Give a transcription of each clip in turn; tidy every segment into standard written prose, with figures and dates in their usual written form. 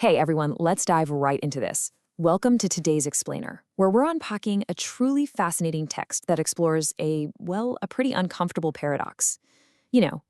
Hey everyone, let's dive right into this. Welcome to today's Explainer, where we're unpacking a truly fascinating text that explores a pretty uncomfortable paradox.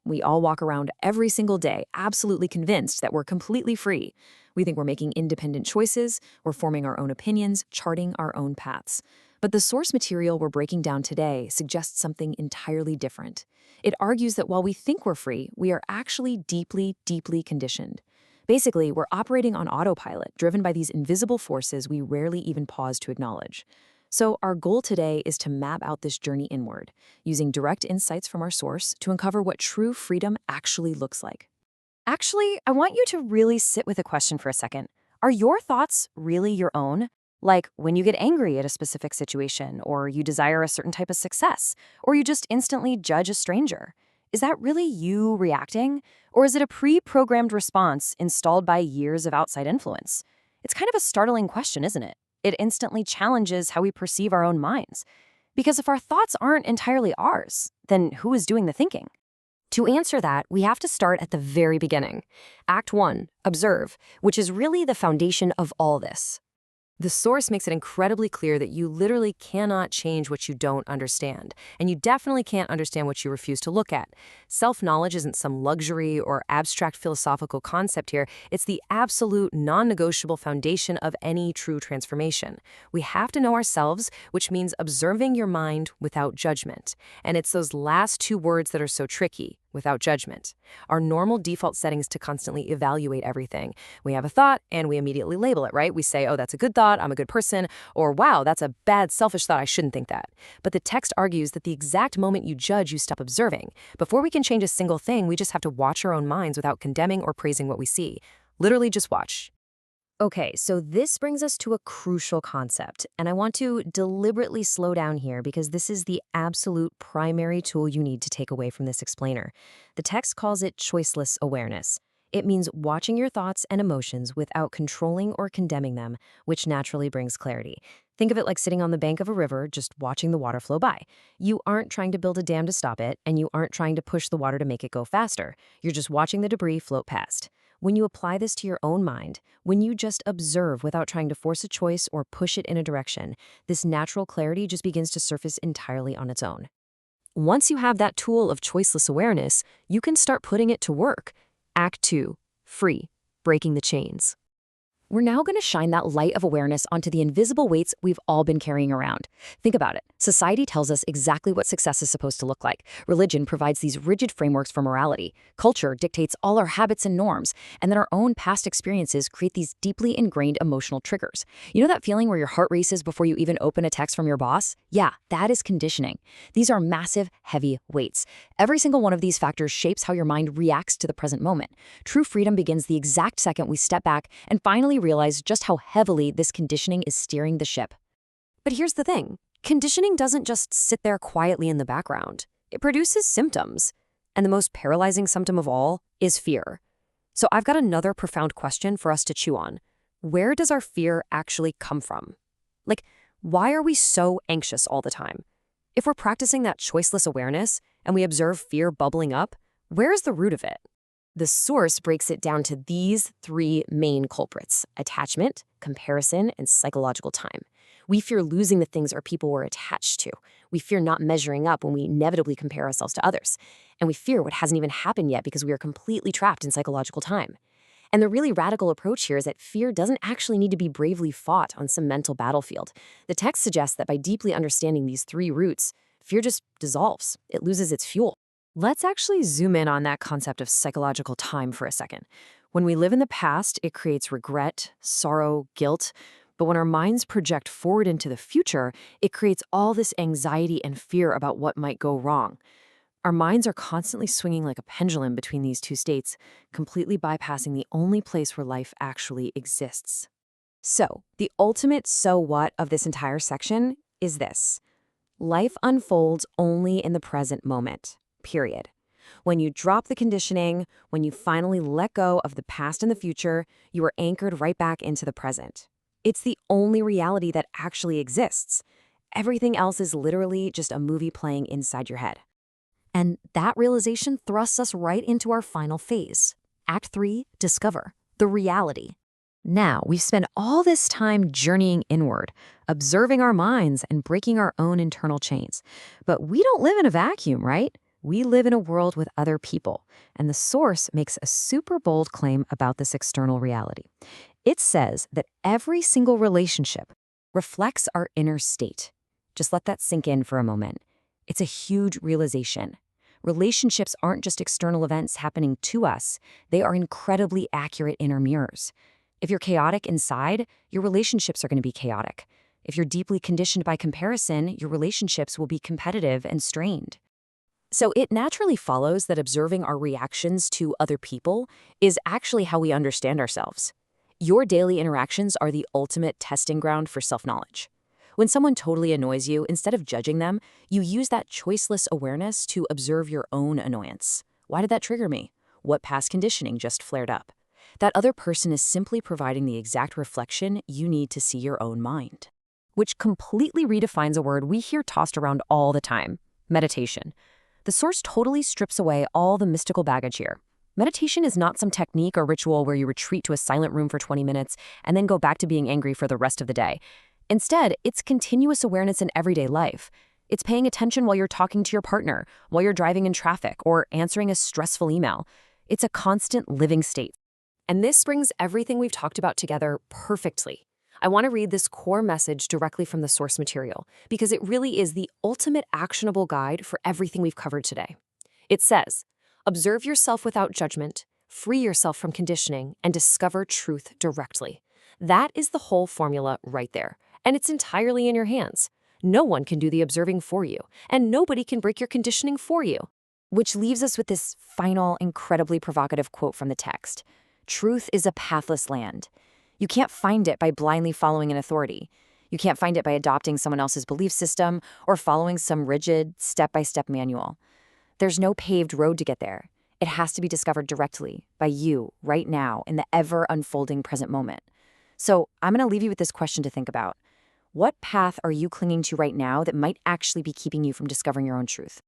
We all walk around every single day absolutely convinced that we're completely free. We think we're making independent choices, we're forming our own opinions, charting our own paths. But the source material we're breaking down today suggests something entirely different. It argues that while we think we're free, we are actually deeply, deeply conditioned. Basically, we're operating on autopilot, driven by these invisible forces we rarely even pause to acknowledge. So, our goal today is to map out this journey inward, using direct insights from our source to uncover what true freedom actually looks like. Actually, I want you to really sit with a question for a second. Are your thoughts really your own? Like when you get angry at a specific situation, or you desire a certain type of success, or you just instantly judge a stranger. Is that really you reacting? Or is it a pre-programmed response installed by years of outside influence? It's kind of a startling question, isn't it? It instantly challenges how we perceive our own minds. Because if our thoughts aren't entirely ours, then who is doing the thinking? To answer that, we have to start at the very beginning. Act 1, observe, which is really the foundation of all this. The source makes it incredibly clear that you literally cannot change what you don't understand, and you definitely can't understand what you refuse to look at. Self-knowledge isn't some luxury or abstract philosophical concept here. It's the absolute, non-negotiable foundation of any true transformation. We have to know ourselves, which means observing your mind without judgment. And it's those last two words that are so tricky. Without judgment. Our normal default settings to constantly evaluate everything. We have a thought and we immediately label it, right? We say, oh, that's a good thought, I'm a good person, or wow, that's a bad, selfish thought, I shouldn't think that. But the text argues that the exact moment you judge, you stop observing. Before we can change a single thing, we just have to watch our own minds without condemning or praising what we see. Literally just watch. Okay, so this brings us to a crucial concept, and I want to deliberately slow down here because this is the absolute primary tool you need to take away from this explainer. The text calls it choiceless awareness. It means watching your thoughts and emotions without controlling or condemning them, which naturally brings clarity. Think of it like sitting on the bank of a river, just watching the water flow by. You aren't trying to build a dam to stop it, and you aren't trying to push the water to make it go faster. You're just watching the debris float past. When you apply this to your own mind, when you just observe without trying to force a choice or push it in a direction, this natural clarity just begins to surface entirely on its own. Once you have that tool of choiceless awareness, you can start putting it to work. Act 2, free, breaking the chains. We're now going to shine that light of awareness onto the invisible weights we've all been carrying around. Think about it. Society tells us exactly what success is supposed to look like. Religion provides these rigid frameworks for morality. Culture dictates all our habits and norms. And then our own past experiences create these deeply ingrained emotional triggers. You know that feeling where your heart races before you even open a text from your boss? Yeah, that is conditioning. These are massive, heavy weights. Every single one of these factors shapes how your mind reacts to the present moment. True freedom begins the exact second we step back and finally realize just how heavily this conditioning is steering the ship. But here's the thing. Conditioning doesn't just sit there quietly in the background. It produces symptoms. And the most paralyzing symptom of all is fear. So I've got another profound question for us to chew on. Where does our fear actually come from? Like, why are we so anxious all the time? If we're practicing that choiceless awareness and we observe fear bubbling up, where is the root of it? The source breaks it down to these three main culprits: attachment, comparison, and psychological time. We fear losing the things or people we're attached to. We fear not measuring up when we inevitably compare ourselves to others. And we fear what hasn't even happened yet because we are completely trapped in psychological time. And the really radical approach here is that fear doesn't actually need to be bravely fought on some mental battlefield. The text suggests that by deeply understanding these three roots, fear just dissolves. It loses its fuel. Let's actually zoom in on that concept of psychological time for a second. When we live in the past, it creates regret, sorrow, guilt. But when our minds project forward into the future, it creates all this anxiety and fear about what might go wrong. Our minds are constantly swinging like a pendulum between these two states, completely bypassing the only place where life actually exists. So, the ultimate so what of this entire section is this. Life unfolds only in the present moment. Period. When you drop the conditioning, when you finally let go of the past and the future, you are anchored right back into the present. It's the only reality that actually exists. Everything else is literally just a movie playing inside your head. And that realization thrusts us right into our final phase. Act 3, discover the reality. Now, we've spent all this time journeying inward, observing our minds and breaking our own internal chains. But we don't live in a vacuum, right? We live in a world with other people, and the source makes a super bold claim about this external reality. It says that every single relationship reflects our inner state. Just let that sink in for a moment. It's a huge realization. Relationships aren't just external events happening to us, they are incredibly accurate inner mirrors. If you're chaotic inside, your relationships are going to be chaotic. If you're deeply conditioned by comparison, your relationships will be competitive and strained. So it naturally follows that observing our reactions to other people is actually how we understand ourselves. Your daily interactions are the ultimate testing ground for self-knowledge. When someone totally annoys you, instead of judging them, you use that choiceless awareness to observe your own annoyance. Why did that trigger me? What past conditioning just flared up? That other person is simply providing the exact reflection you need to see your own mind. Which completely redefines a word we hear tossed around all the time: meditation. The source totally strips away all the mystical baggage here. Meditation is not some technique or ritual where you retreat to a silent room for 20 minutes and then go back to being angry for the rest of the day. Instead, it's continuous awareness in everyday life. It's paying attention while you're talking to your partner, while you're driving in traffic, or answering a stressful email. It's a constant living state. And this brings everything we've talked about together perfectly. I want to read this core message directly from the source material because it really is the ultimate actionable guide for everything we've covered today. It says, observe yourself without judgment, free yourself from conditioning, and discover truth directly. That is the whole formula right there, and it's entirely in your hands. No one can do the observing for you, and nobody can break your conditioning for you. Which leaves us with this final, incredibly provocative quote from the text. Truth is a pathless land. You can't find it by blindly following an authority. You can't find it by adopting someone else's belief system or following some rigid, step-by-step manual. There's no paved road to get there. It has to be discovered directly by you right now in the ever-unfolding present moment. So I'm going to leave you with this question to think about. What path are you clinging to right now that might actually be keeping you from discovering your own truth?